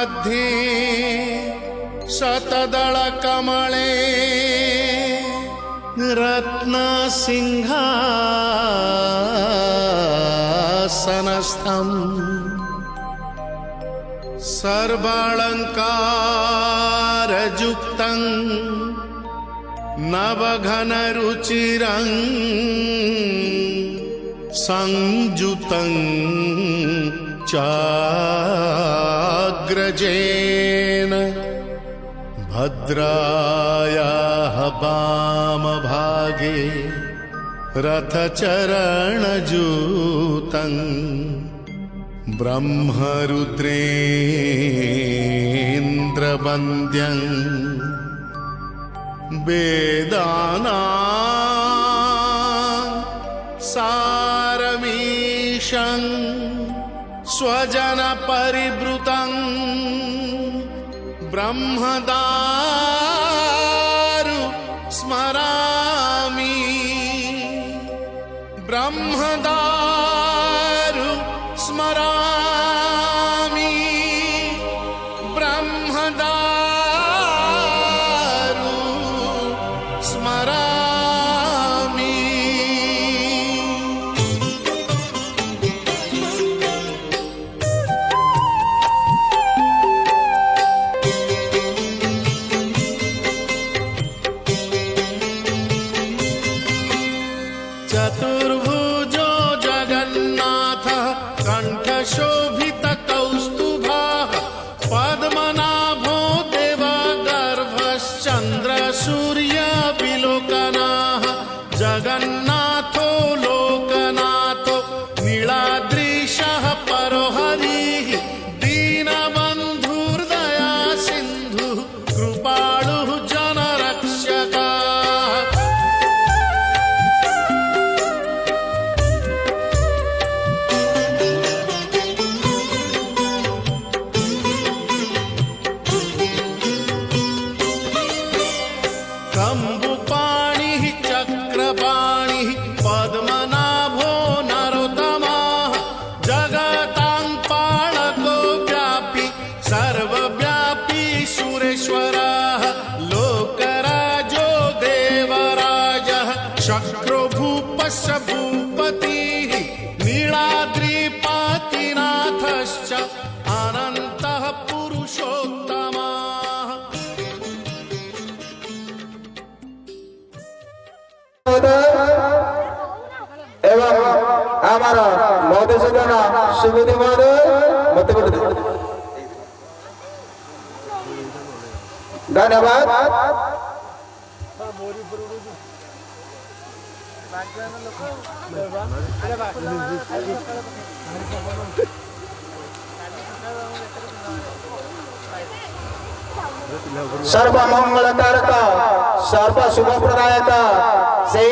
मध्ये शतदल कमले रत्नसिंहासनस्थम् सर्वालंकारयुक्तं नवघनरुचिरं संयुतं चाग्रजेन भद्रायाः वामभागे रथचरणजूतं ब्रह्मरुद्रेन्द्रवन्द्यं वेदानां सारमीशं स्वजनपरिवृतं ब्रह्मदारु स्मरामि ब्रह्मदारु स्मरामि ब्रह्मदारु स्मरामि। चतुर्भुजो जगन्नाथ कंठशोभित कौस्तुभः पद्मनाभो देवगर्भश्चन्द्र सूर्य विलोकनः जगन्नाथो लोकनाथो नीलाद्रीशः परो हरिः दीनबन्धुर्दया सिन्धुः कृपालुः जनरक्षकः। कम्बुपाणिः चक्रपाणिः पद्मनाभो नरोत्तमः जगतां पालको व्यापी सर्वव्यापी सुरेश्वरः लोकराजो देवराजः शक्रो भूपश्च भूपतिः नीलाद्रिपातिनाथश्च अनन्तः पुरुषोत्तमः। एवं हमारा मधुसूदन सुबुद्धि महोदय मत धन्यवाद। सर्व मंगलकारक सर्व शुभ प्रदायक से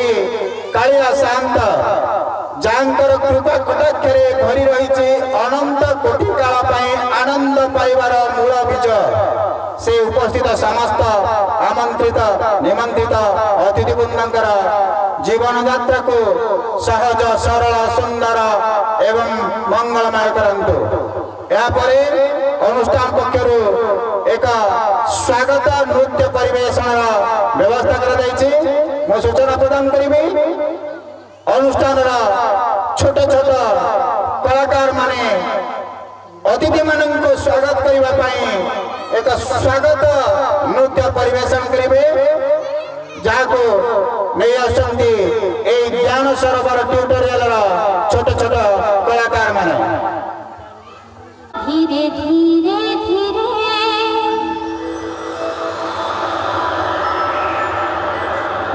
कालिया शांत जांकर कृपा कटाक्षरे भरी रही अनंत कोटि काल आनंद पाइबार मूल बीज से उपस्थित समस्त आमंत्रित निमंत्रित अतिथिवृंदर जीवन यात्रा को सहज सरल सुंदर एवं मंगलमय करंतु। यापर अनुष्ठान पक्षर एक स्वागत नृत्य परिवेशन व्यवस्था कर सूचना प्रदान करी। अनुष्ठान छोट छोट कलाकार माने अतिथि मान स्वागत करने एक स्वागत नृत्य परिवेशन करेंगे जहाँ को नहीं आसती ज्ञान सरोवर ट्यूटोरियल छोट छोट कलाकार माने। धीरे धीरे धीरे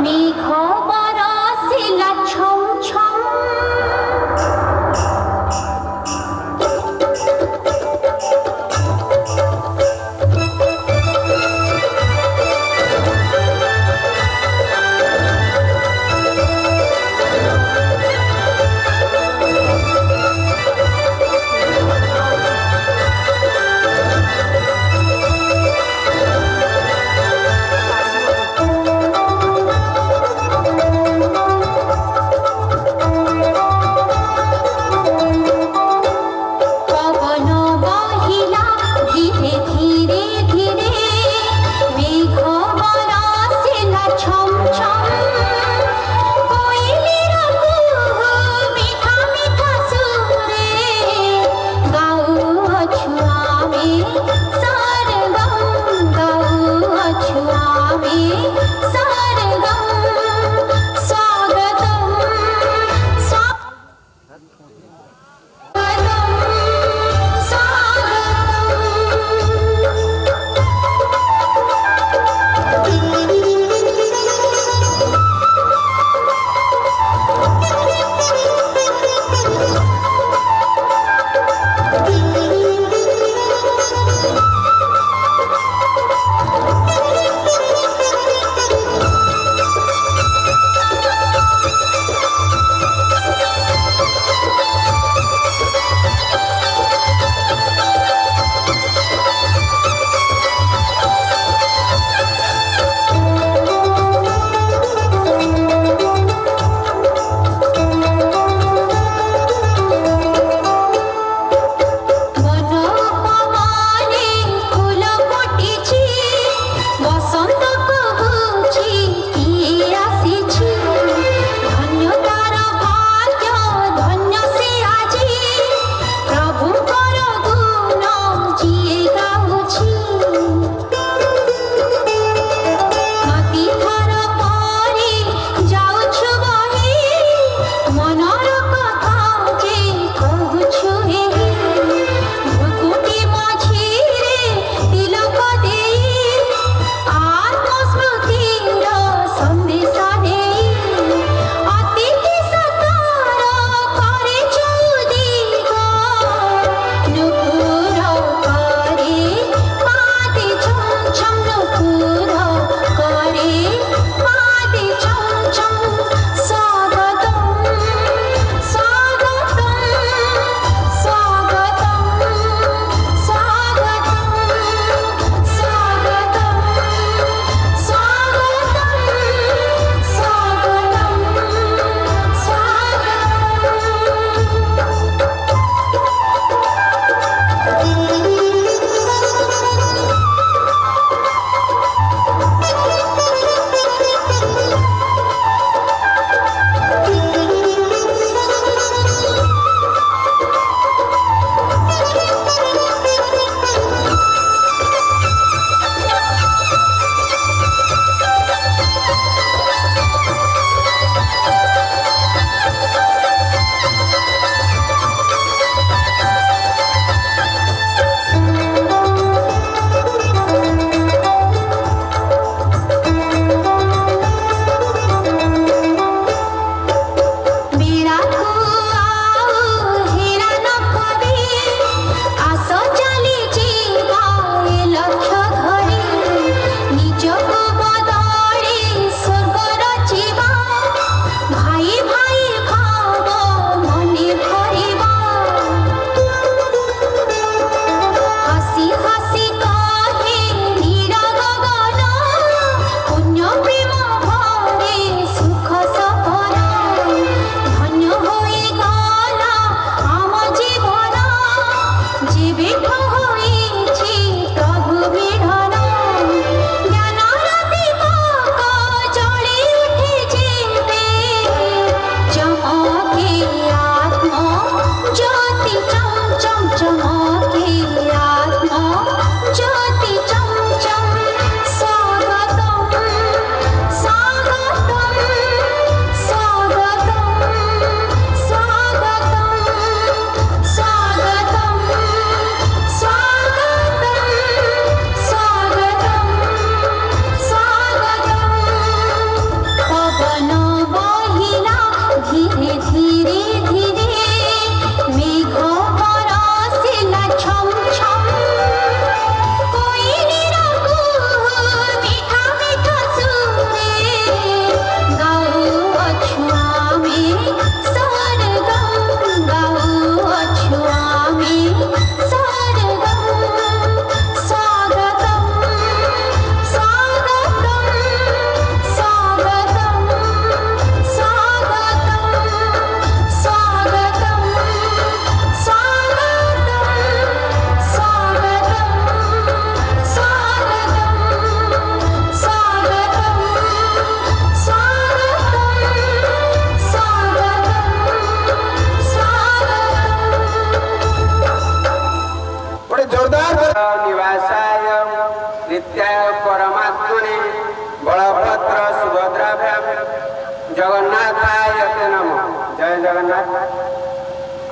मेघ बरसिला छम छम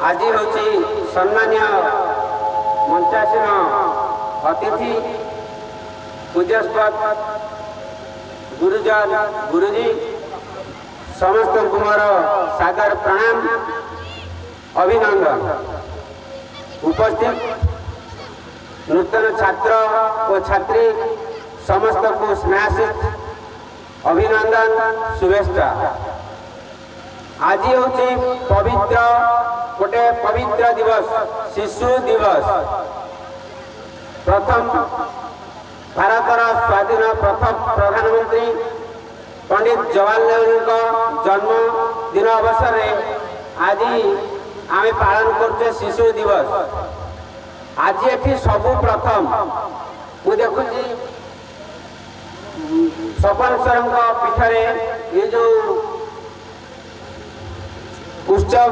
आज हूँ सम्मान्य मंचासीन अतिथि पूज्यस्पद गुरुजन गुरुजी समस्त मोर सादर प्रणाम अभिनंदन। उपस्थित नूतन छात्र और छात्री समस्त को स्नेहाशित अभिनंदन शुभेच्छा। आज हूँ पवित्र गोटे पवित्र दिवस शिशु दिवस। प्रथम भारतर स्वाधीन प्रथम प्रधानमंत्री पंडित जवाहरलाल नेहरू जन्म दिन अवसर में आज आम पालन करते शिशु दिवस। आज ये सबु प्रथम मुझे देखुची सपनेश्वर पीठरे ये जो उत्सव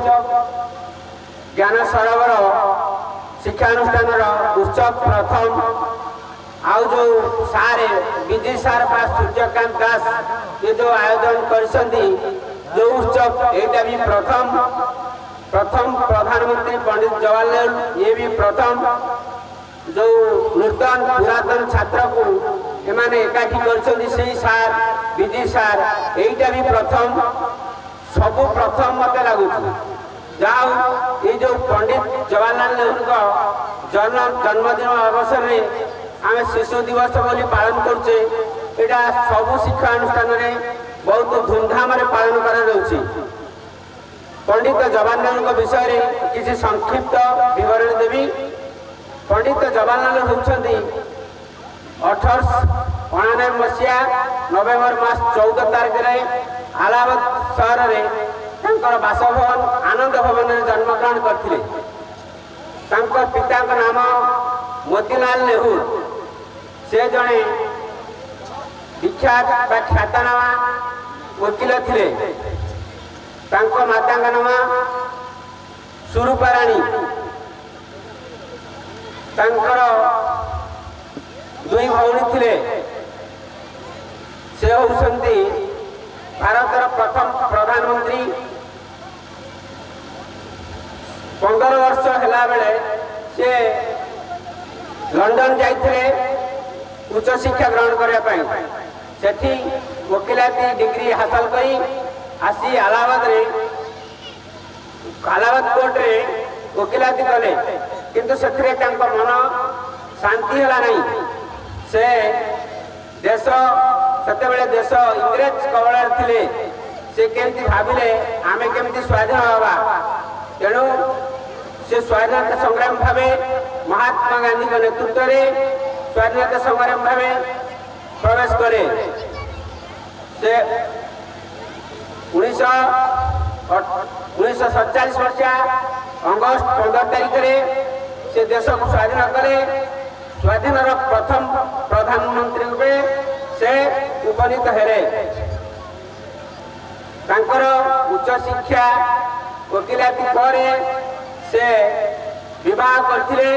ज्ञान सरोवर शिक्षानुष्ठान उत्सव प्रथम आउ जो सारे विजय सार बा सूर्यकांत दास ये जो आयोजन कर जो उत्सव यहाँ भी प्रथम प्रधानमंत्री पंडित जवाहरलाल ये भी प्रथम जो नूतन पुरातन छात्र को एमाने एकाठी कर सार विजय सार यहाँ भी प्रथम सब प्रथम मत लगुच जाओ ये जो पंडित जवाहरलाल नेहरू जन्मदिन अवसर में आम शिशु दिवस बोली पालन करछे। एटा सबु शिक्षा अनुष्ठान में बहुत धूमधाम पालन करा जाउछि। पंडित जवाहरलाल नेहरू विषय में किसी संक्षिप्त विवरण देवी। पंडित जवाहरलाल होउछंती 1899 मसीहा नवेम्बर मास 14 तारीख में इलाहाबाद सहर में बासभवन आनंद भवन में जन्मग्रहण करथिले। पिता नाम मोतीलाल नेहरू से जड़े विख्यात ख्यातनामा वकील थिले। माता नाम सुरूपाराणी। दुई भौणी थिले। से होउछंती भारतर प्रथम प्रधानमंत्री। 15 वर्ष हैला बेले से लंडन जाइए उच्च शिक्षा ग्रहण करने सेठी वकिलाती डिग्री हासिल करी आसी इलाहाबाद कोर्ट रे वकिलाती कले किंतु से मन शांति है नहीं। से देश सेतेबेले देश इंग्रेज कबल थिले। से केमती भाविले आमे केमती स्वाधीन हवा तेणु से स्वाधीनता संग्राम भावे महात्मा गांधी के नेतृत्व में स्वाधीनता संग्राम भावे प्रवेश करे। से 1947 मसीहा अगस्त 15 तारीख में से देश को स्वाधीन करे। स्वाधीन प्रथम प्रधानमंत्री रूपे से उपनीत हेले। उच्च शिक्षा वकिलाती पर से विवाह करथिले।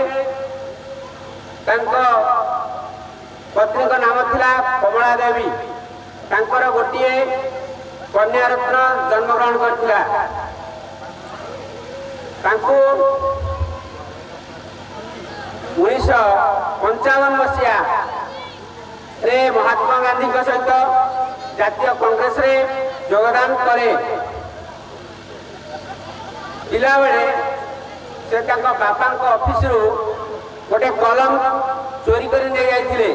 पत्नी का नाम थिला कमला देवी। गोटे कन्या रत्न जन्मग्रहण करथिला। 1955 मसीहा रे महात्मा गांधी सहित जातीय कांग्रेस रे योगदान करे। पिला बेले से बापा ऑफिस रु गोटे कलम चोरी कर नहीं जाइए।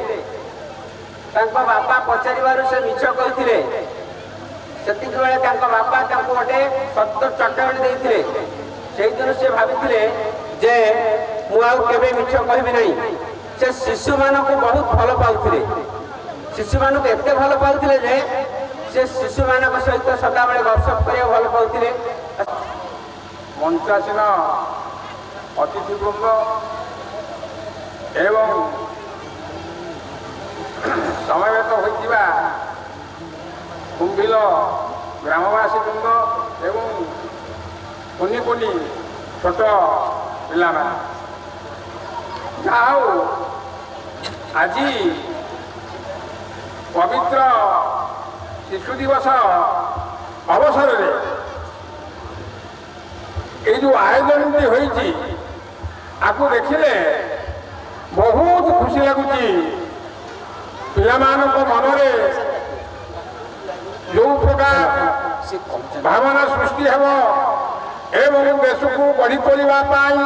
बापा पचारू से मिछ कहते से बापा गोटे सत्तर चटणी देते। से दिन से भाभी जे मुझे मिछ कहबी नहीं। से शिशु मान को बहुत भल पाते। शिशु मान को एत भल पाते जे से शिशु मान सहित सदा बेले गपसप कर भल पाते। मंचासीन अतिथिवृंद एवं समवेत होइतिबा कुंभिल ग्रामवासी वृंद एवं कुनी कुनी छोट पिला आज पवित्र शिशु दिवस अवसर में এই যে আয়োজনটি হয়েছি আকু দেখিলে ବହୁତ ଖୁସି ଲାଗୁଛି। ପିଲାମାନଙ୍କ ମନରେ ଯେଉଁ ପ୍ରକାର ଭାବନା ସୃଷ୍ଟି ହେବ ଏବଂ ଦେଶକୁ ଗଢ଼ି ତୋଳିବା ପାଇଁ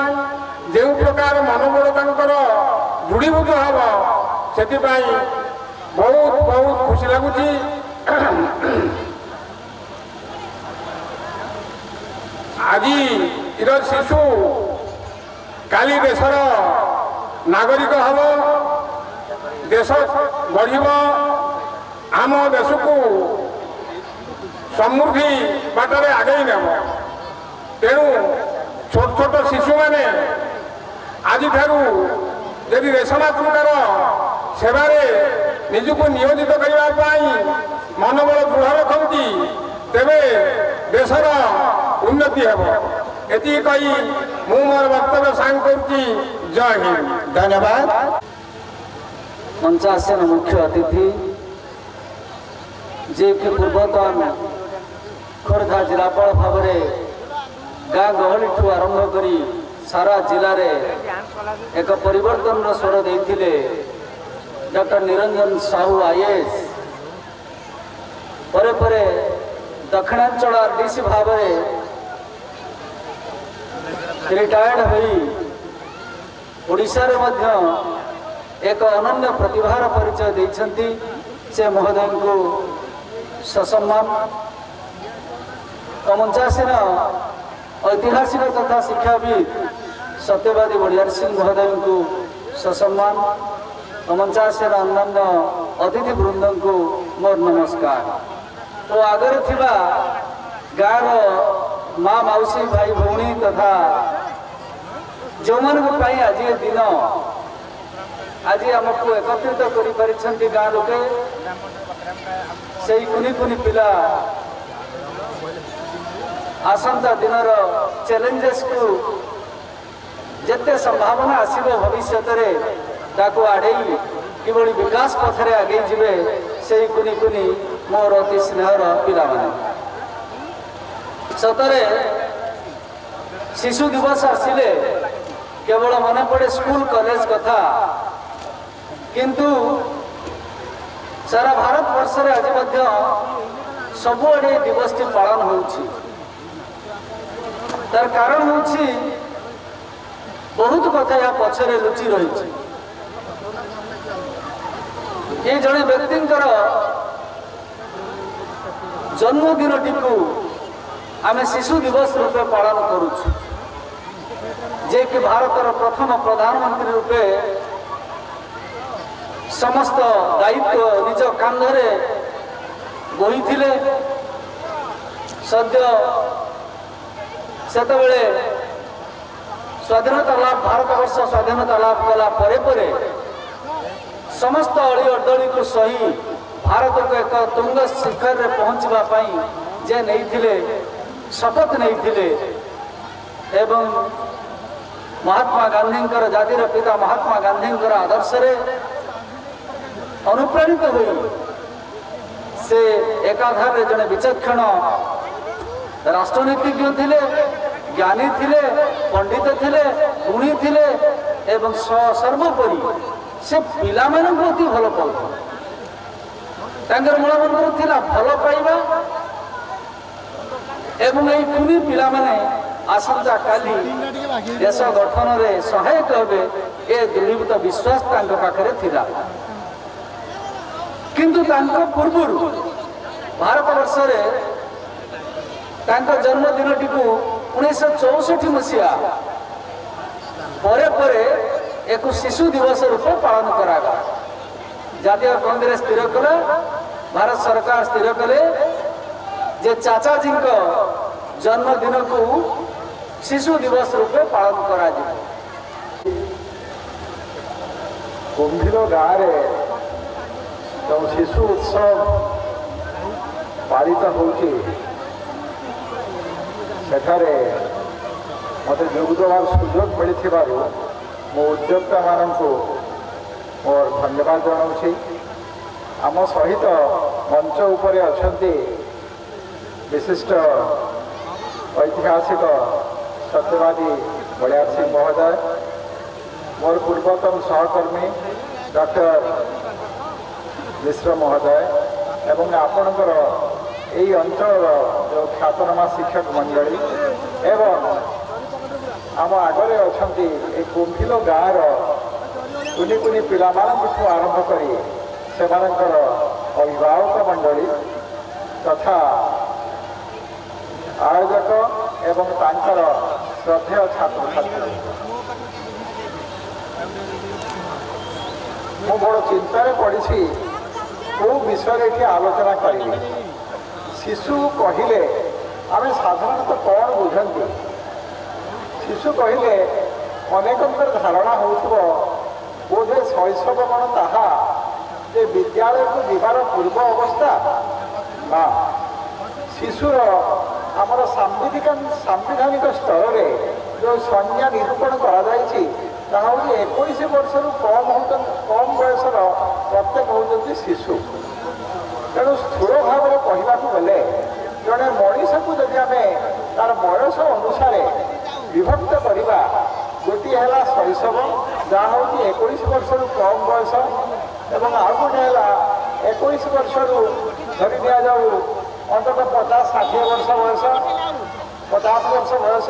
ଯେଉଁ ପ୍ରକାର ମନୋବଳ ତାଙ୍କର ଦୃଢ଼ୀଭୂତ ହେବ ସେଥିପାଇଁ ବହୁତ ବହୁତ ଖୁସି ଲାଗୁଛି। ଆଜିର ଶିଶୁ କାଲି ଦେଶର ନାଗରିକ ହେବ, ଦେଶ ଗଢ଼ିବ, ଆମ ଦେଶକୁ ସମୃଦ୍ଧି ବାଟରେ ଆଗେଇ ନେବ। ତେଣୁ ଛୋଟ ଛୋଟ ଶିଶୁମାନେ ଆଜିଠାରୁ ଯଦି ଦେଶମାତୃକାର ସେବାରେ ନିଜକୁ ନିୟୋଜିତ କରିବା ପାଇଁ ମନୋବଳ ଦୃଢ଼ ରଖନ୍ତି ତେବେ ଦେଶର ଉନ୍ନତି ହେବ। ଏତିକି କହି ମୁଁ ମୋର ବକ୍ତବ୍ୟ ସାଙ୍ଗ କରୁଛି। ଜୟ ହିନ୍ଦ। ଧନ୍ୟବାଦ। मंचासन मुख्य अतिथि जे कि पूर्वतन खोर्धा जिलापाल भाव गाँ गहली ठू आरंभ कर सारा जिले में एक परिवर्तन स्वर देते डॉक्टर निरंजन साहू आईएएस परे परे दक्षिणांचल आरडीसी भाव रिटायर्ड होई ओडिशा रे मध्य एक अनन्य प्रतिभार परिचय देइछंती से महोदय को ससम्मान मंचासीन ऐतिहासिक तथा शिक्षाविद सत्यवादी बड़ियार सिंह महोदय को ससम्मान मंचासीन अन्य अतिथि वृंद को मोर नमस्कार। तो आगे थिबा गाँव माँ मौसी भाई भौणी तथा जो मन आज दिन आज आमको एकत्रित कर गाँ लोके से कुनि कुनि पिला आसंता दिनर चैलेंजेस को जिते संभावना आसीबो भविष्य ताको आड़े किभली विकास पथरे आगे जीवे से कुनि कुनि मोर अति स्नेहर पिला माने सतरे शिशु दिवस आसिले केवल मन पड़े स्कूल कॉलेज कथा किंतु सारा भारत वर्ष रे आज मध्य सबुआड़े दिवस टी पालन होउछि। तार कारण होउछि बहुत कथा या पछरे लुचि रही। ये जड़े व्यक्तिंकर जन्मदिन टी आम शिशु दिवस रूपे पालन करुछु जे कि भारतर प्रथम प्रधानमंत्री रूपे समस्त दायित्व निज कांधरे बोही थिले। सद्य सेतबेले स्वाधीनता लाभ भारत वर्ष स्वाधीनता लाभ कला परे परे समस्त अड़ी अडली को सही भारत को एक तुंग शिखर रे पहुंचवा पाई जे नहीं थिले शपथ नहीं थिले एवं महात्मा गांधी जातिर पिता महात्मा गांधी आदर्श रे अनुप्राणित हुई से एकाधार जड़े विचक्षण राष्ट्रनीतिज्ञ थिले, ज्ञानी थिले, पंडित थिले, गुणी थिले एवं सर्वोपरि से पिला मानक अति भल पाउथि। तांकर मूल मंत्र थिला भल पाइबा एवं एई कुनी पिला माने आसंता काली देश गठन रे सहायक हेबे ए दृढ़ीभूत विश्वास तांक पाखरे थिला। किंतु तांको पूर्व भारत वर्ष रे तांको जन्मदिन टी 1964 मसीहा परे परे एक शिशु दिवस रूप पालन करागा। जातीय कांग्रेस स्थिर कले, भारत सरकार स्थिर कले जे चाचा जी को जन्मदिन को शिशु दिवस रूपे पालन करा जाए। कुंभीर गाँव जो शिशु उत्सव पालित होती सेठारे मत जोगदेवार सुजोग मिली मो उद्योक्ता मानक मोर धन्यवाद जनाऊँ। आम सहित मंच उपरे अच्छा विशिष्ट ऐतिहासिक सत्यवादी बलियार सिंह महोदय, मोर पूर्वतन सहकर्मी डॉक्टर मिश्र महोदय एवं आपणकर यही अंचल जो ख्यातनामा शिक्षक मंडली एवं आम आगे अच्छा कुंभिल गाँव कुनि कुनि पिला आरंभ कर से अभिभावक मंडली तथा आयोजक एवं तांकर श्रद्धेय छात्र छात्री मु बड़ चिंतार पड़ी कौ विषय ये आलोचना करी। शिशु कहले आम साधारणतः कौन बुझती शिशु कहले अनेकंर धारणा हो बोधे शैशव कौन ताहा जे विद्यालय को जीवार पूर्व अवस्था ना शिशुर आमर सांविधानिक स्तर में जो संज्ञा निरूपण करा 21 वर्ष कम बयसर प्रत्येक होती शिशु। तेणु स्थूल भाव में कहवाक गले जड़े मनीष को जब आम तार बयस अनुसार विभक्त करवा गोटे है शैशव जहाँ हूँ 21 वर्ष कम बयस एवं आउ गोटे है 21 वर्ष धरी दि जाऊ अंतत 50-60 वर्ष बयस 50 वर्ष बयस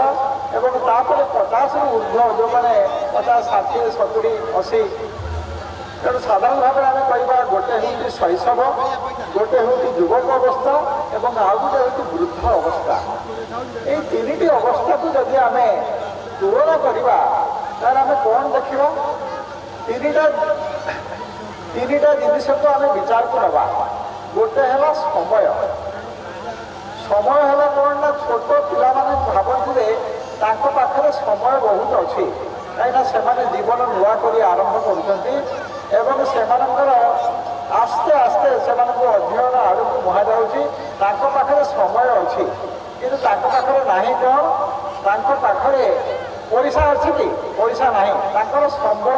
एवं तापर 50 रु ऊर्ध्व जो मैंने 50, 60, 70, 80 तेणु साधारण भाव में आम कह गोटे हूँ शैशव गोटे हूँ युवक अवस्था एवं आउ गोटे हूँ वृद्ध अवस्था। ये तीन अवस्था को जदि आम तुलना करवा आम कौन देखा तीनटा जिनिस को आम विचार को नवा। गोटे है समय समय है कौन ना छोट पिला भावते पाखे समय बहुत अच्छी कहीं जीवन नुआ कर आरंभ कर आस्ते आस्ते से अध्ययन आड़ को मुहा जाऊँगी समय अच्छी कि पाखे ना कौन पाखे पैसा अच्छी कि पैसा ना संबल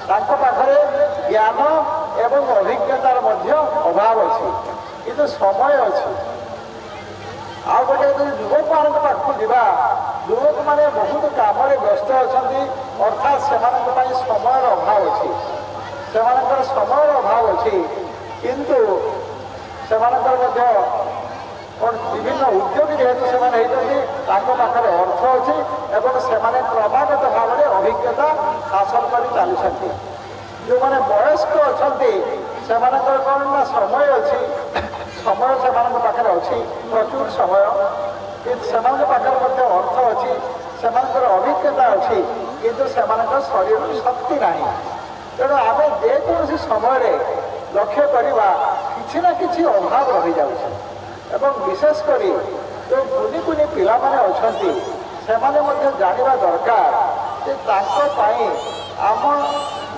ना पाखे ज्ञान एवं अभिज्ञतार अभाव अच्छी कि समय अच्छी। आउ गोटे युवक मान पाखक जा युवक मैंने बहुत कम व्यस्त अच्छा अर्थात से समय अभाव अच्छी से समय अभाव अच्छी किंतु से विभिन्न उद्योगी जेहेतु से पाखे अर्थ अच्छी एवं से क्रमागत भाव में अभिज्ञता हासिल कर चलती। जो मैंने वयस्क अच्छा से कौन ना समय अच्छी समय से पाखे अच्छी प्रचुर समय से पाखे अर्थ अच्छी से अभिज्ञता अच्छी किंतु से शरीर शक्ति ना। तेणु आम जेकोसी समय लक्ष्य करवा कि ना कि अभाव रही जाऊँ एवं विशेषकर जो कुनि कुनि पिला माने अछंती से जानिबा दरकार जे आम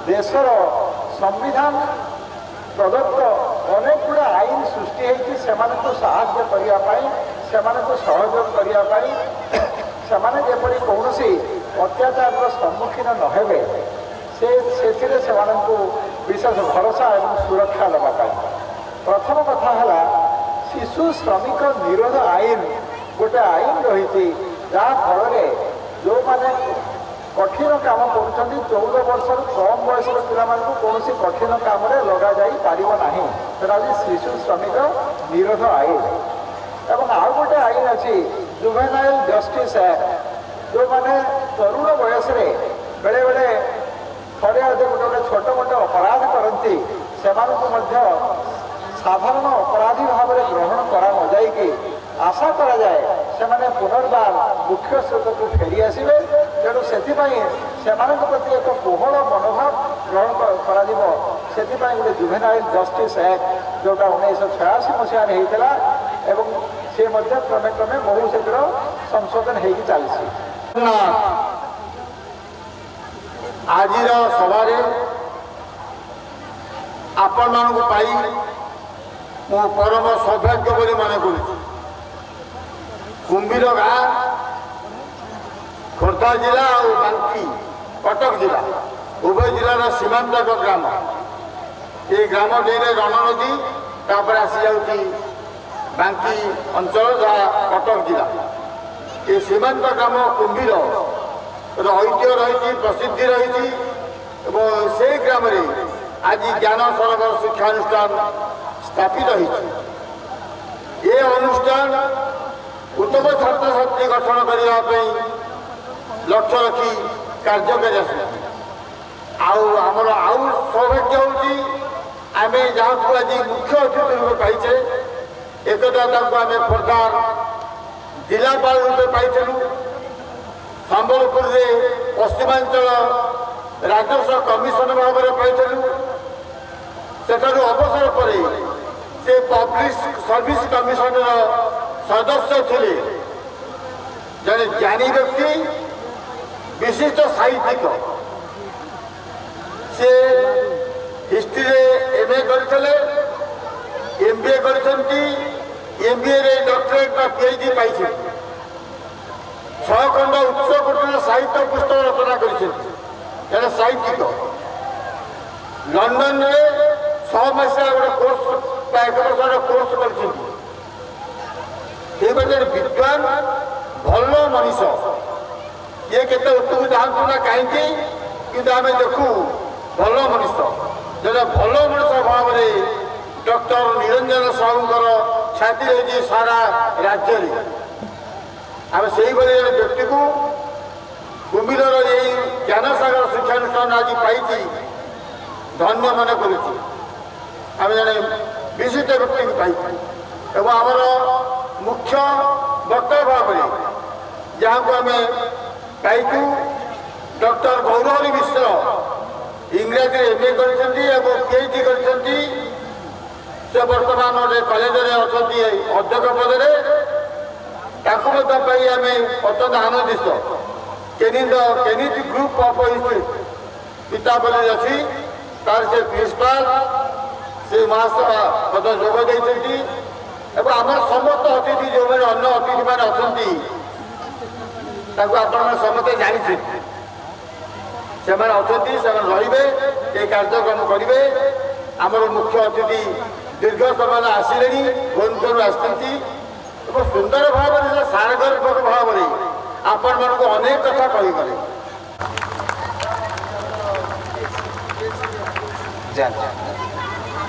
देशर संविधान प्रदत्त अनेक गुड़ा आईन सृष्टि होती से साहाय्य करने सहयोग करने जेपरी कौन अत्याचार सम्मुखीन नहे से विशेष भरोसा और सुरक्षा देवाई। प्रथम कथा है शिशु श्रमिक निरोध आईन गोटे आईन रही जहाँ फल जो मैंने कठिन काम कर 14 वर्ष कम बयस पिला कौन कठिन कम लग जाना शिशु श्रमिक निरोध आईन एवं आउ गोटे आईन अच्छी जुवेनाइल जस्टिस एक्ट जो मैंने तरुण बयस बेले बेले थे गोटे गोटे छोट मोट अपराध करती से साधारण अपराधी भाव में ग्रहण करा न जाइए आशा करा जाए से पुनर्बार मुख्य स्रोत को फेरी आसवे। तेणु से प्रति एक कोहल मनोभाव ग्रहण कर गोटे जुवेनाइल जस्टिस एक्ट जोटा 1986 मसीह होता एवं सी क्रमे क्रमे बहु शीघ्र संशोधन हो चलती। आज सभार आपण मानक पाई मो परम सौभाग्य बोली मन कर कुंभीर गाँ खोर्धा जिला और बांकी कटक जिला उभय जिलार सीमांत ग्राम ये ग्राम डेरे रणनदी तापर आसी जाऊँगी बांकी अंचल जहाँ कटक जिला ଏ ସୀମାନ୍ତ ଗ୍ରାମ କୁମ୍ଭୀର ଐତିହ୍ୟ ରହିଛି, ପ୍ରସିଦ୍ଧି ରହିଛି ଏବଂ ସେହି ଗ୍ରାମରେ ଆଜି ଜ୍ଞାନ ସରୋବର ଶିକ୍ଷାନୁଷ୍ଠାନ ସ୍ଥାପିତ ହୋଇଛି। ଏ ଅନୁଷ୍ଠାନ ଉତ୍ତମ ଛାତ୍ରଛାତ୍ରୀ ଗଠନ କରିବା ପାଇଁ ଲକ୍ଷ୍ୟ ରଖି କାର୍ଯ୍ୟ କରି ଆସୁଛି। ଆଉ ଆମର ଆଉ ସୌଭାଗ୍ୟ ହେଉଛି ଆମେ ଯାହାକୁ ଆଜି ମୁଖ୍ୟ ଅତିଥି ରୂପେ ପାଇଛେ, ଏକଦା ତାଙ୍କୁ ଆମେ ଖୋର୍ଦ୍ଧା ଜିଲ୍ଲାପାଳ ରୂପେ ପାଇଥିଲୁ, ସମ୍ବଲପୁରରେ ପଶ୍ଚିମାଞ୍ଚଳ ରାଜସ୍ୱ କମିଶନ ଭାବରେ ପାଇଥିଲୁ। ସେଠାରୁ ଅବସର ପରେ ସେ ପବ୍ଲିକ ସର୍ଭିସ କମିଶନର ସଦସ୍ୟ ଥିଲେ। ଜଣେ ଜ୍ଞାନୀ ବ୍ୟକ୍ତି, ବିଶିଷ୍ଟ ସାହିତ୍ୟିକ। ସେ ହିଷ୍ଟ୍ରିରେ MA କରିଥିଲେ, MBA କରିଛନ୍ତି, MBAରେ ଡକ୍ଟରେଟ୍ ବା PhD ପାଇଛନ୍ତି। 6 ଖଣ୍ଡ ଉଚ୍ଚ କୋଟିର ସାହିତ୍ୟ ପୁସ୍ତକ ରଚନା କରିଛନ୍ତି। ଜଣେ ସାହିତ୍ୟିକ ଲଣ୍ଡନରେ 6 ମାସିଆ ଗୋଟେ କୋର୍ସ ବା 1 ବର୍ଷର କୋର୍ସ କରିଛନ୍ତି। ଏଇଭଳି ଜଣେ ବିଦ୍ୱାନ ଭଲ ମଣିଷ। ଇଏ କେତେ ଉତ୍ତମ ଯାଆନ୍ତୁ ନା କାହିଁକି, କିନ୍ତୁ ଆମେ ଦେଖୁ ଭଲ ମଣିଷ। ଜଣେ ଭଲ ମଣିଷ ଭାବରେ ଡକ୍ଟର ନିରଞ୍ଜନ ସାହୁଙ୍କର ଖ୍ୟାତି ରହିଛି ସାରା ରାଜ୍ୟରେ। ଆମେ ସେଇଭଳି ଜଣେ ବ୍ୟକ୍ତିକୁ କୁମ୍ଭୀରର ଏଇ ଜ୍ଞାନସାଗର ଶିକ୍ଷାନୁଷ୍ଠାନ ଆଜି ପାଇଛି ଧନ୍ୟ ମନେ କରୁଛୁ। ଆମେ ଜଣେ ବିଶିଷ୍ଟ ବ୍ୟକ୍ତିକୁ ପାଇଛୁ ଏବଂ ଆମର ମୁଖ୍ୟ ବକ୍ତା ଭାବରେ ଯାହାକୁ ଆମେ ପାଇଛୁ ଡକ୍ଟର ଗୌରହରି ମିଶ୍ର। ଇଂରାଜୀରେ MA କରିଛନ୍ତି ଏବଂ PhD କରିଛନ୍ତି। ସେ ବର୍ତ୍ତମାନ ଗୋଟେ କଲେଜରେ ଅଛନ୍ତି ଅଧ୍ୟକ୍ଷ ପଦରେ। ତାଙ୍କୁ ମଧ୍ୟ ପାଇ ଆମେ ଅତ୍ୟନ୍ତ ଆନନ୍ଦିତ। କେନିଥ୍ ଗ୍ରୁପ ଅଫ୍ ଇନଷ୍ଟିଚ୍ୟୁଟ୍ ପିତାବଲୀରେ ଅଛି, ତାର ସେ ପ୍ରିନ୍ସିପାଲ, ସେ ମହାସଭା ମଧ୍ୟ ଯୋଗ ଦେଇଛନ୍ତି ଏବଂ ଆମର ସମସ୍ତ ଅତିଥି ଯେଉଁମାନେ ଅନ୍ୟ ଅତିଥିମାନେ ଅଛନ୍ତି ତାଙ୍କୁ ଆପଣମାନେ ସମସ୍ତେ ଜାଣିଛନ୍ତି। ସେମାନେ ଅଛନ୍ତି, ସେମାନେ ରହିବେ, ଏ କାର୍ଯ୍ୟକ୍ରମ କରିବେ। ଆମର ମୁଖ୍ୟ ଅତିଥି ଦୀର୍ଘ ସମୟ ଆସିଲେଣି, ଭୁବନେଶ୍ୱରରୁ ଆସିଛନ୍ତି ଏବଂ ସୁନ୍ଦର ଭାବରେ ସେ ସାରଗର୍ଭକ ଭାବରେ ଆପଣମାନଙ୍କୁ ଅନେକ କଥା କହିଗଲେ।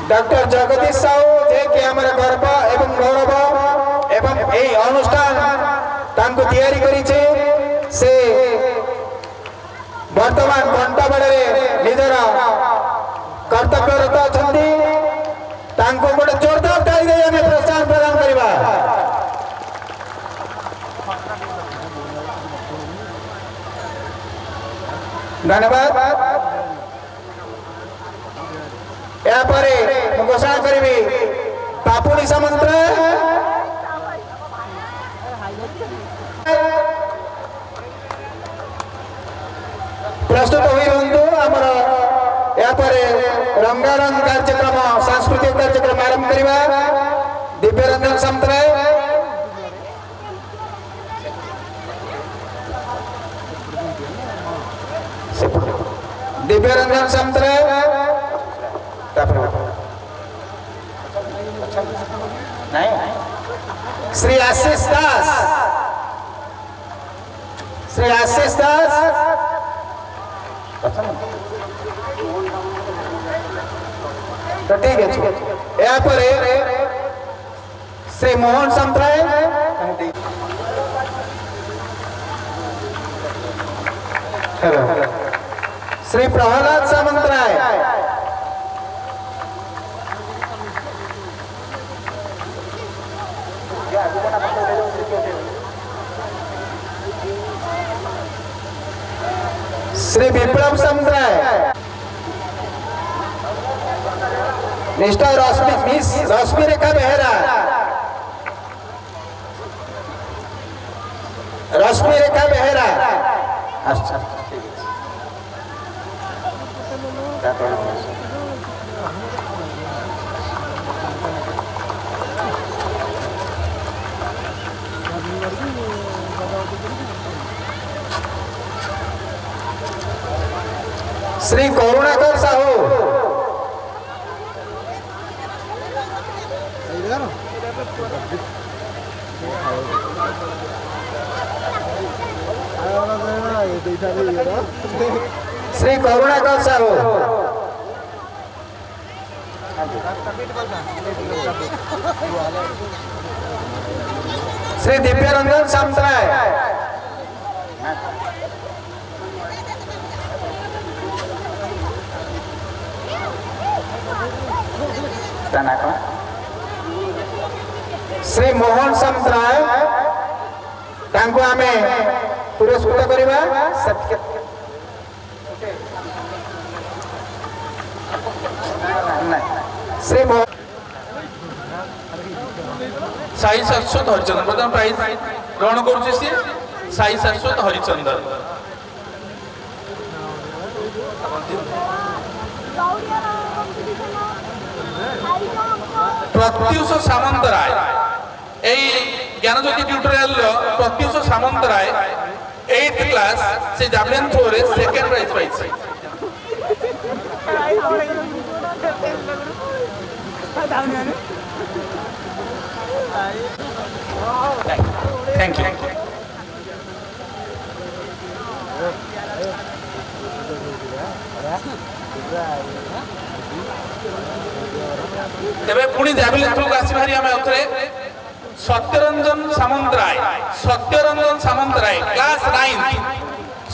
डॉक्टर जगदीश साहू जे कि हमारे गर्व एवं गौरव एवं यही अनुष्ठान तांको तैयारी करी छे से वर्तमान घंटा बेले निजर कर्तव्यरत अछंती। तांको गोटे जोरदार ताली दे हमें प्रोत्साहन प्रदान करबा। धन्यवाद। या परे घोषणा करी पापुनी समंत्र प्रस्तुत हुई बंधु आमर या परे रंगारंग कार्यक्रम सांस्कृतिक कार्यक्रम आरंभ करवा। दिव्यरंजन समंत्र दिव्यरंजन समंत्र श्री आशीष दास, श्री आशीष दास तो ठीक है। यहाँ पर श्री मोहन समत्राय, श्री प्रहलाद सामंतराय, श्री विप्लव समत्राय, मिस्टर मिस रश्मि रेखा बेहरा, रश्मि रेखा बेहरा। अच्छा श्री करुणाकर साहू, ଶ୍ରୀ କରୁଣାକର ସାହୁ, ଶ୍ରୀ ଦିବ୍ୟରଞ୍ଜନ ସାମନ୍ତରାୟ, ଶ୍ରୀ ମୋହନ ସାମନ୍ତରାୟ, ତାଙ୍କୁ ଆମେ ପୁରସ୍କୃତ କରିବା। ଶ୍ରୀ साई शाश्वत हरिचंदन प्रथम प्राइज ग्रहण करुचे सी Sai Shashwat Harichandan. Pratyush Samantaray Gyanjyoti tutorial Pratyush Samantaray 8th class से जावलिन थ्रो रे सेकंड प्राइज पाइछि। Thank you. तेरे पुणी जावलिन थ्रो आसी भारी आमे उतरे Satyaranjan Samantaray, Satyaranjan Samantaray class 9,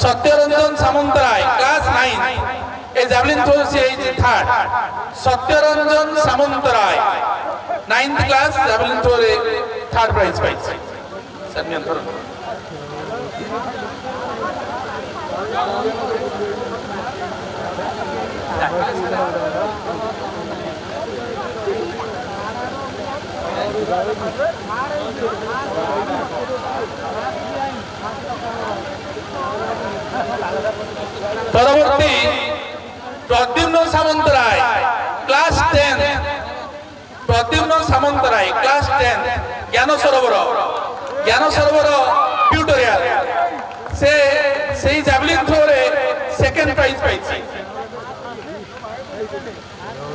Satyaranjan Samantaray class 9 A javelin throw से 3rd Satyaranjan Samantaray 9th class javelin throw रे 3rd प्राइज पाइछि। सन्यंतर परवर्ती Pradyumna Samantaray class 10, Pradyumna Samantaray class 10 Gyan Sarovar tutorial से जावलिन थ्रो रे सेकंड प्राइज पाइछि।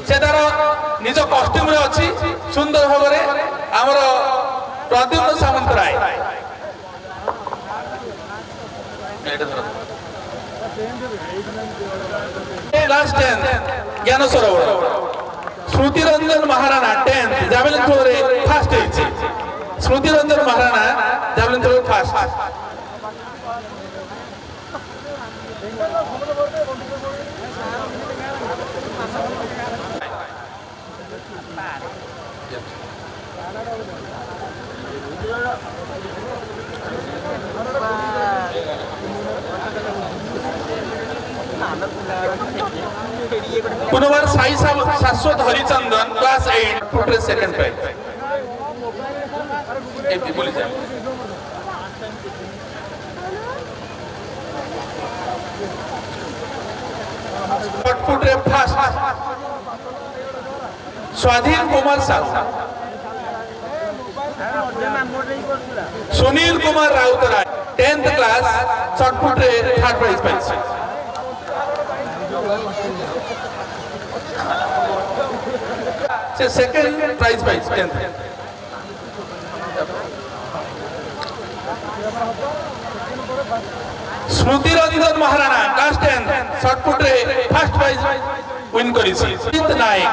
से तार निज कॉस्ट्यूम रे अछि सुंदर भाबरे हमर Pradyumna Samantaray. Class 10 Gyan Sarovar Shruti Ranjan Maharana 10th javelin throw रे फर्स्ट होइछि। Shruti Ranjan Maharana javelin throw first. पुनर्बार साई शाश्वत हरिचंदन क्लास 8 फुटरे सेकंड प्राइज। एक बोली जाए फुटरे first Swadhin Kumar Sahu, Sunil Kumar Routray 10th class shot put रे 3rd प्राइज पाइछि। से सेकंड प्राइज पाइछि 10th। Smruti Ranjan Maharana class 10 shot put रे फर्स्ट प्राइज विन करिछि। जीत नायक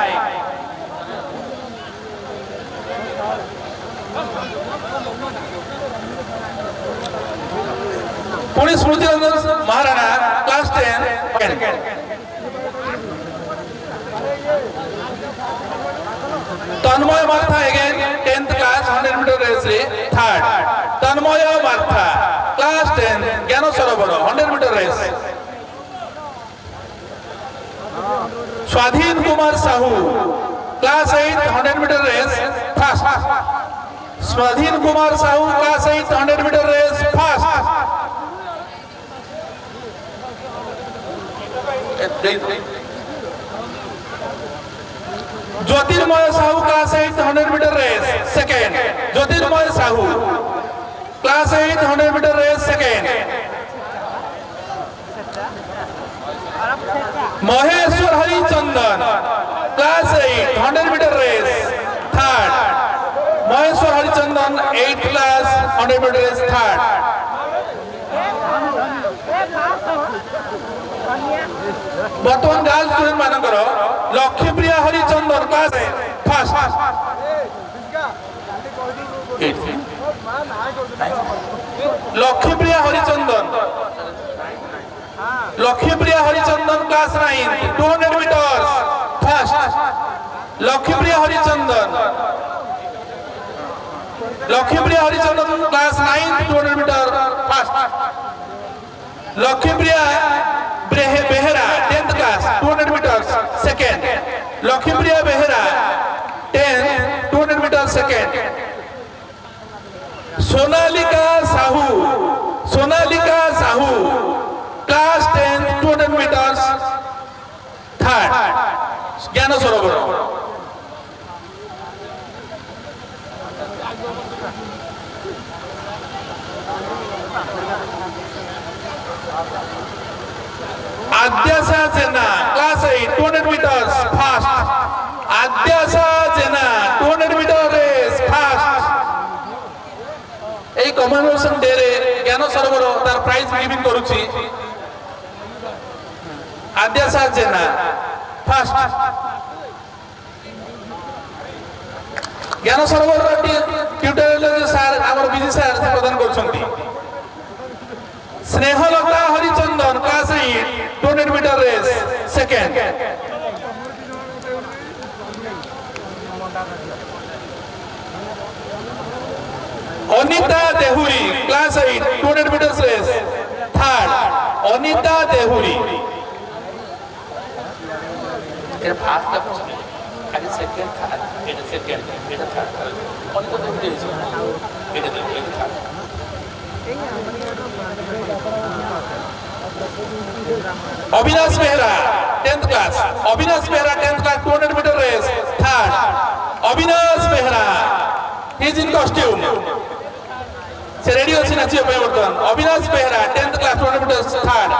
पुणे Smruti Ranjan Maharana class 10 Tanmay Martha again 10th class 100 metre race रे 3rd तन्मय मार्था क्लास 10 ज्ञान सरोवर 100 metre race. Swadhin Kumar Sahu class 8 100 metre race first. Swadhin Kumar Sahu class 8 100 metre race first. Jyotirmay Sahu class 8 100 metre race second. Jyotirmay Sahu class 8 100 metre race second. Maheswar Harichandan class 8 100 metre race 3rd। Maheswar Harichandan 8th class 100 metre race 3rd। বর্তমান girls student মানଙ୍କର Laxmipriya Harichandan class first Laxmipriya Harichandan class 9 200 metre first Laxmipriya Harichandan class 9 200 metre first Lakshmipriya Behera 10th class 200 metre second Lakshmipriya Behera 10 200 metre second Sonalika Sahu class 10 200 metre third Gyan Sarovar আদ্যাসা জেনা class 8 200 metre first আদ্যাসা জেনা 200 metre race first এই commemoration day রে জ্ঞান সরোবর তার prize giving করুছি আদ্যাসা Jena first Gyan Sarovar tutorial sir আমার বিজি sir প্রদান করছেন Snehalata Harichandan class 8 200 metre race second Anita Dehury class 8 200 metre race third Anita Dehury এর ফার্স্ট আগে সেকেন্ড থার্ড এটা থার্ড অনিতা দেহুরি এটা third Abinash Behera 10th class 200 metre race third Abinash Behera is in costume সে রেডি আছে নাচিবা পাই বর্তমান Abinash Behera 10th class 200 metre third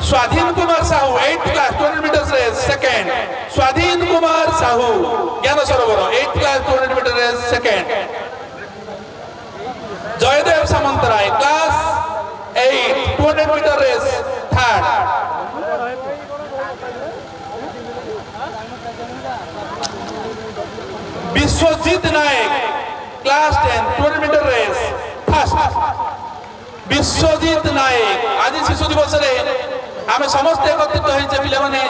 Swadhin Kumar Sahu 8th class 200 metre race second Swadhin Kumar Sahu Gyan Sarovar 8th class 200 metre race second Jaydev Samantaray class 8 200 metre race third Biswajit Nayak class 10 200 metre race first Biswajit Nayak আজ শিশু দিবসরে আমি সমস্ত একত্রিত হয়েছে পিলামানে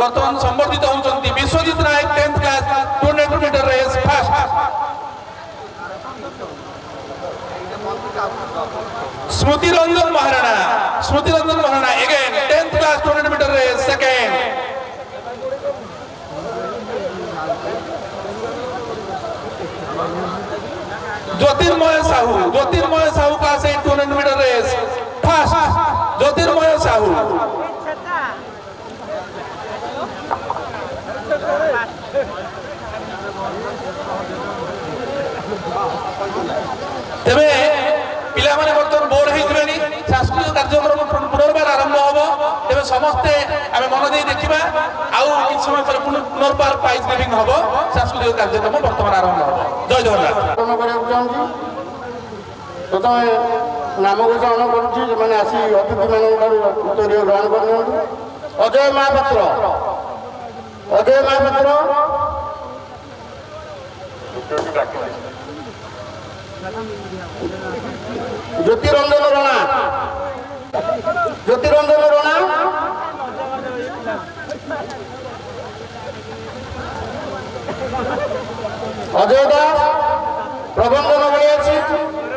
বর্তমান সম্বর্ধিত হচ্ছেন Biswajit Nayak 10th class 200 metre race first Smruti Ranjan Maharana again 10th class 200 metre race second Jyotirmay Sahu class 8 200 metre race first Jyotirmay Sahu তেবে পিলামানে বর্তমান বোর হইতবেনি সাংস্কৃতিক কার্যক্রম পুনর্বার আরম্ভ হব তেবে সমস্তে আমি মন দিয়ে দেখিবা আউ কিছু সময় পরে পুনর্বার প্রাইজ গিভিং হব সাংস্কৃতিক কার্যক্রম বর্তমান আরম্ভ হব জয় জগন্নাথ প্রথমে নাম ঘোষণা করছি যেমন আসি অতিথি ମାନଙ୍କର উত্তরীয় গ্রহণ করুন অজয় মহাপাত্র জ্যোতিরঞ্জন রণা অজয় দাস প্রবন্ধন বলিয়াছি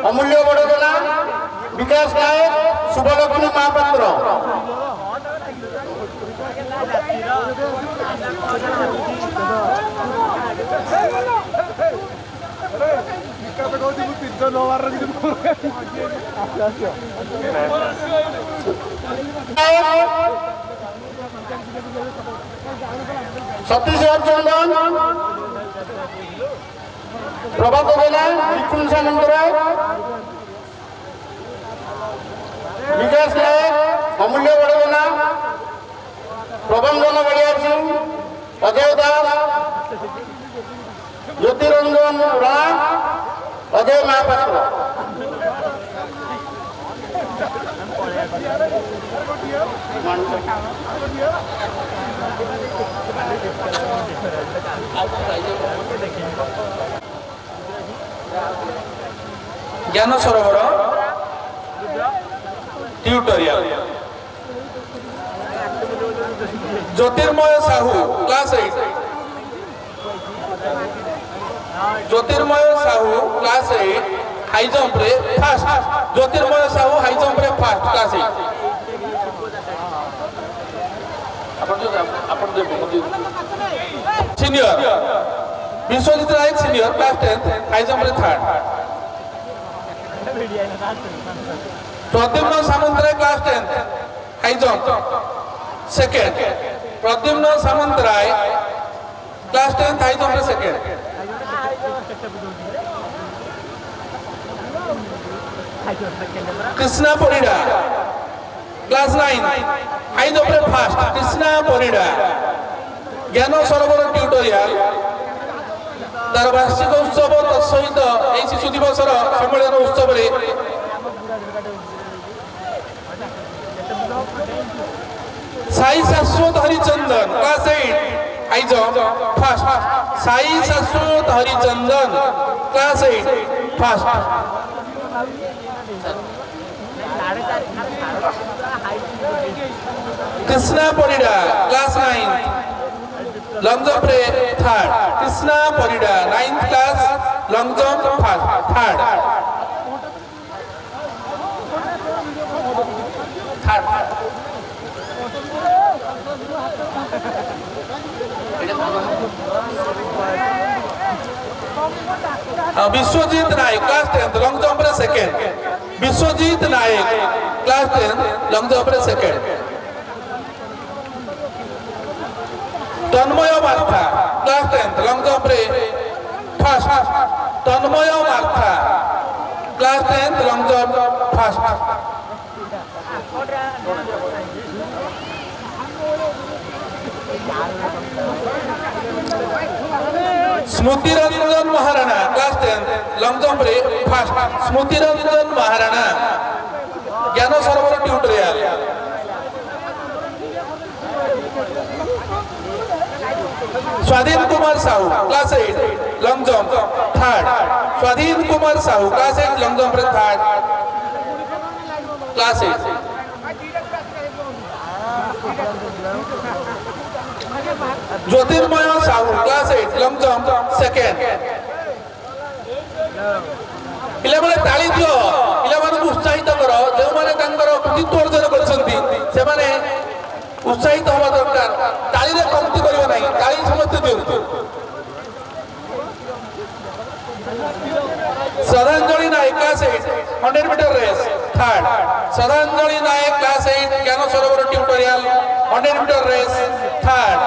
অমূল্য বড়জনা বিকাশ নায়ক শুভলক্ষ্মী মহাপাত্র সতীশ চন্দন প্রভাত জেলা বিপুল সামন্তরায় বিকাশ নায়ক অমূল্য বড়জনা প্রবন্ধন বলিয়াছি Ajay Das Jyotiranjan রণা Ajay Mohapatra Gyan Sarovar tutorial Jyotirmay Sahu class 8 Jyotirmay Sahu class 8 high jump রে first Jyotirmay Sahu high jump রে first class 8 senior Biswajit Ray senior class 10 high jump রে third Pradyumna Samantaray class 10 high jump second Pradyumna Samantaray class 10 high jump রে second Krishna Parida class 9 high jump রে ফার্স্ট কৃষ্ণা পরিডা জ্ঞান সরোবর টিউটোরিয়াল তার বার্ষিক উৎসব তৎসহিত এই শিশু দিবসর সম্মেলন উৎসবরে Sai Shashwat Harichandan class 8 high jump first Sai Shashwat Harichandan class 8 first Krishna Parida class 9 long jump রে third Krishna Parida 9th class long jump first third Biswajit Nayak class 10 long jump রে second Biswajit Nayak class 10 long jump রে second Tanmay Martha class 10 long jump রে first Tanmay Martha class 10 long jump first Smruti Ranjan Maharana class 10 long jump রে first Smruti Ranjan Maharana Gyan Sarovar tutorial Swadhin Kumar Sahu class 8 long jump third Swadhin Kumar Sahu class 8 long jump রে third class 8 Jyotirmay Sahu class 8 long jump second পিলাମାନେ ତାଳି ଦିଅ ପିଲାମାନଙ୍କୁ ଉତ୍ସାହିତ କର ଯେଉଁମାନେ ତାଙ୍କର କୃତିତ୍ୱ ଅର୍ଜନ କରିଛନ୍ତି ସେମାନେ ଉତ୍ସାହିତ ହେବା ଦରକାର ତାଳିରେ କମତି କରିବ ନାହିଁ ତାଳି ସମସ୍ତେ ଦିଅନ୍ତୁ Shraddhanjali Nayak class 8 100 metre race third Shraddhanjali Nayak class 8 Gyan Sarovar tutorial 100 metre race third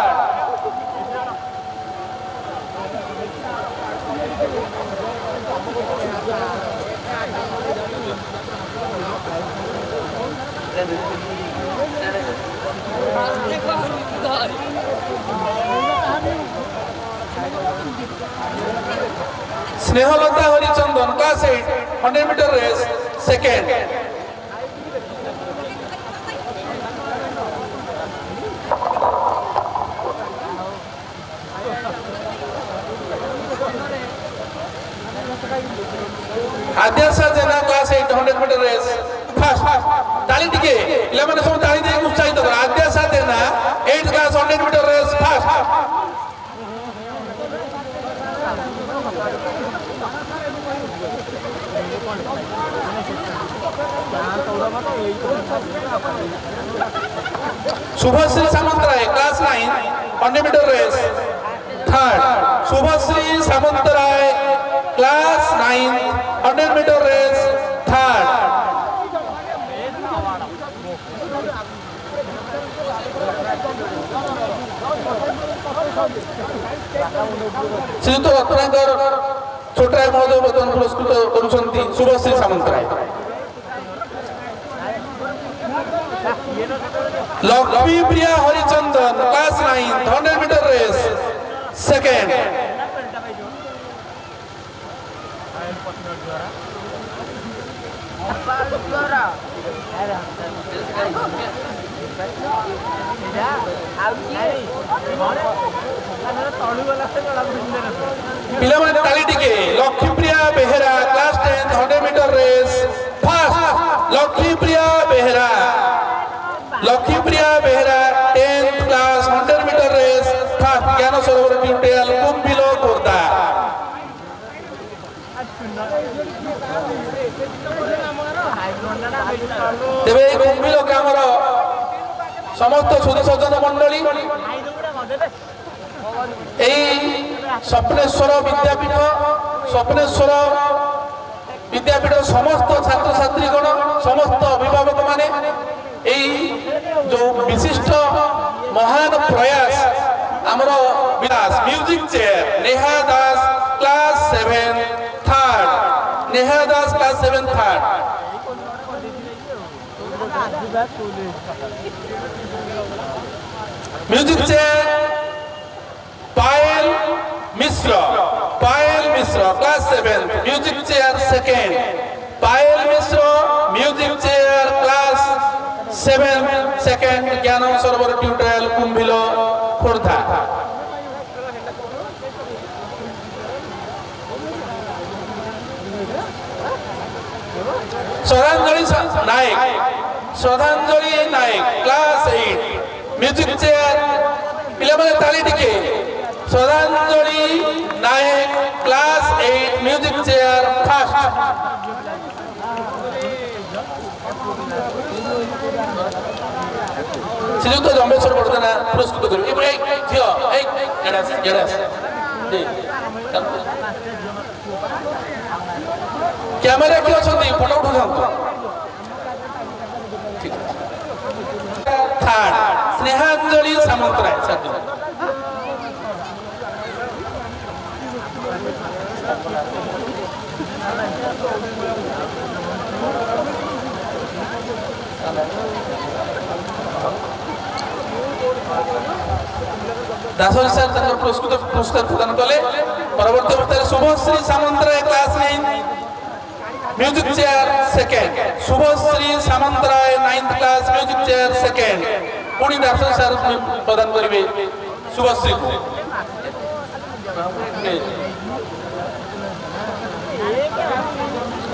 Snehalata Harichandan class 8 100 metre race second Adyasha Jena class 8 100 metre race first তালি টিকে পিলাମାନେ ସବୁ ତାଳି ଦେଇ ଉତ୍ସାହିତ କର Adyasha Jena 8 class 100 metre race first Subhashree Samantaray class 9 100 metre race third Subhashree Samantaray class 9 100 metre race third শ্রীযুক্ত রত্নাকর ছোটরায় মহোদয় বর্তমান পুরস্কৃত করুଛନ୍ତି Subhashree Samantaray Lakshmi Priya Harichandan class 9 100 metre race second ପିଲାମାନେ ତାଳି ଟିକେ Lakshmipriya Behera class 10 100 metre race first Lakshmipriya Behera 10th class 100 metre race first Gyan Sarovar tutorial କୁମ୍ଭିଲ Khordha. ତେବେ এই କୁମ୍ଭିଲ ଗ୍ରାମର ସମସ୍ତ ସୁଧୀ ସଜ୍ଜନ ମଣ୍ଡଳୀ এই স্বপ্নেশ্বর বিদ্যাপীঠ সমস্ত ছাত্রছাত্রীগণ সমস্ত অভিভাবক মানে এই যে বিশিষ্ট মহান প্রয়াস আমার বিকাশ music chair Neha Das class 7 third Neha Das class 7 third music chair Payal Mishra class 7 music chair second Payal Mishra music chair class 7 second Gyan Sarovar tutorial Kumbhil Khordha. Shraddhanjali Nayak class 8 music chair पिलामाने ताली टिके Shraddhanjali Nayak class 8 music chair first श्रीयुक्त जम्बेश्वर बड़दाना पुरस्कृत करिवे झियो जडास कैमेरा किए अछंती फोटो उठाउछंती थर्ड स्नेहांजलि सामंतराय दासोरी सर पुरस्कार प्रदान कले परवर्ती अवस्था Subhashree Samantaray class 9 music chair second Subhashree Samantaray 9th class music chair second पुणी दासोरी सर प्रदान करिवे शुभश्री को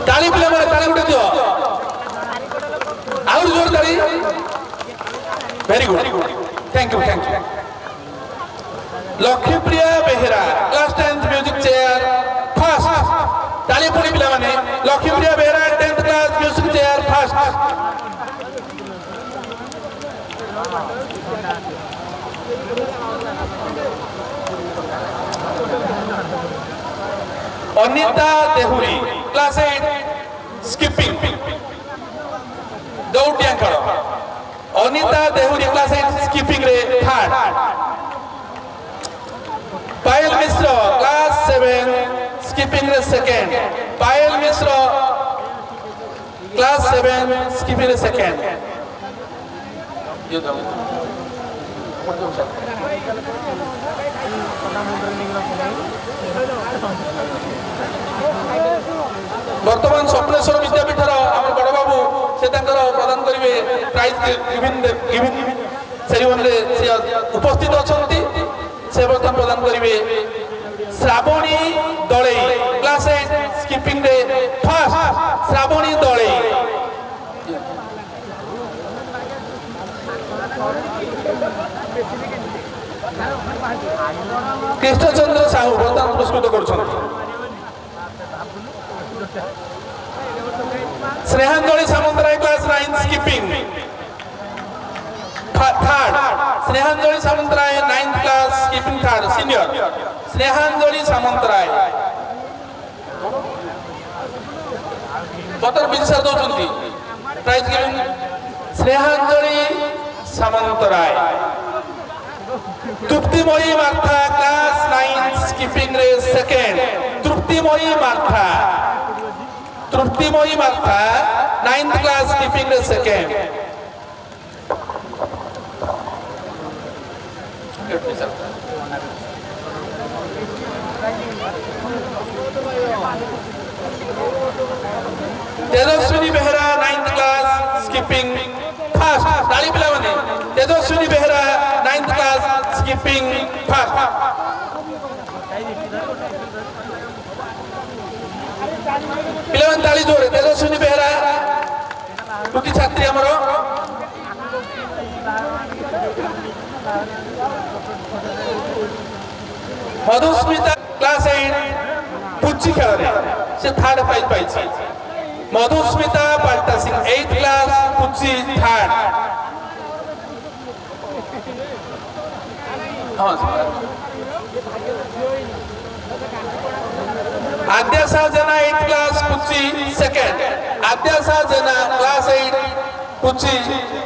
ताली पिला मारे ताली उठे दियो और जोर ताली very good thank you Lakshmipriya Behera class 10th music chair first ताली पुणी पिला माने Lakshmipriya Behera 10th class music chair first Anita Dehury class 8 skipping दौड़ियांकड़ अनिता देहुरी क्लास 8 स्किपिंग रे third Payal Mishra class 7 skipping रे second Payal Mishra class 7 skipping रे सेकेंड बर्तमान स्वप्नेश्वर विद्यापीठर आम बड़ बाबू से प्रदान करेंगे प्राइज गिविंग सेरेमनी से उपस्थित अच्छा से बर्तमान प्रदान करेंगे श्रावणी दलई क्लास 8 स्किपिंग रे फर्स्ट श्रावणी दलई कृष्णचंद्र साहू बर्तमान पुरस्कृत कर Snehanjali Samantaray class 9 skipping third Snehanjali Samantaray 9th class skipping third senior Snehanjali Samantaray पत्र विचार दौरान prize giving Snehanjali Samantaray Triptimayee Martha class 9 skipping रे second Triptimayee Martha 9th class skipping रे second Tejaswini Behera 9th class skipping first তালি পিলাମାନେ Tejaswini Behera 9th class skipping first পিলাମାନେ তালি জোরে তেজস্বিনী বেহেরা দুটি ছাত্রী আমার মধুস্মিতা ক্লাস 8 পুচি খেলারে সে থার্ড প্রাইজ পাইছে মধুস্মিতা পাল্টা সিং 8th ক্লাস পুচি থার্ড আদ্যাশা জেনা 8th ক্লাস পুচি সেকেন্ড আদ্যাশা জেনা ক্লাস 8 পুচি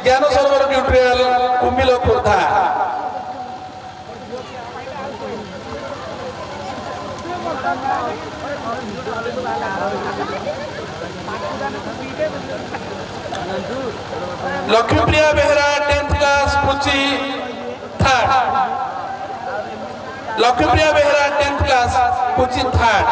Gyan Sarovar tutorial Kumbhil Khordha Lakshmipriya Behera 10th class পুচি third Lakshmipriya Behera 10th class পুচি থার্ড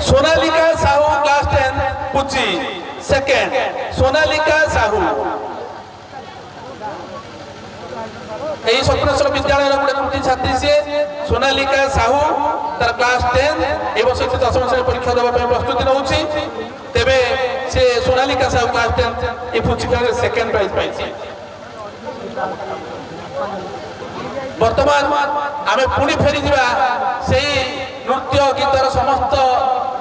সোনালিকা সাহু ক্লাস 10 পুচি সেকেন্ড সোনালিকা সাহু এই স্বপ্নেশ্বর বিদ্যালয়ের গোটে ত্রুটি ছাত্রী সে সোনালিকা সাহু তার ক্লাস 10 এবং সে 10ম শ্রেণী পরীক্ষা দেওয়া প্রস্তুতি নেଉଛି তেবে সে সোনালিকা সাহু ক্লাস 10 এই পুচি খেলার সেকেন্ড প্রাইজ পাইছে বর্তমান আমি পুଣି ফেরিযা সেই নৃত্য গীতর সমস্ত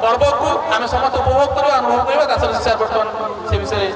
পর্বকু আমি সমস্ত উপভোগ করা অনুভব করা দাসর স্যার বর্তমান সে বিষয়ে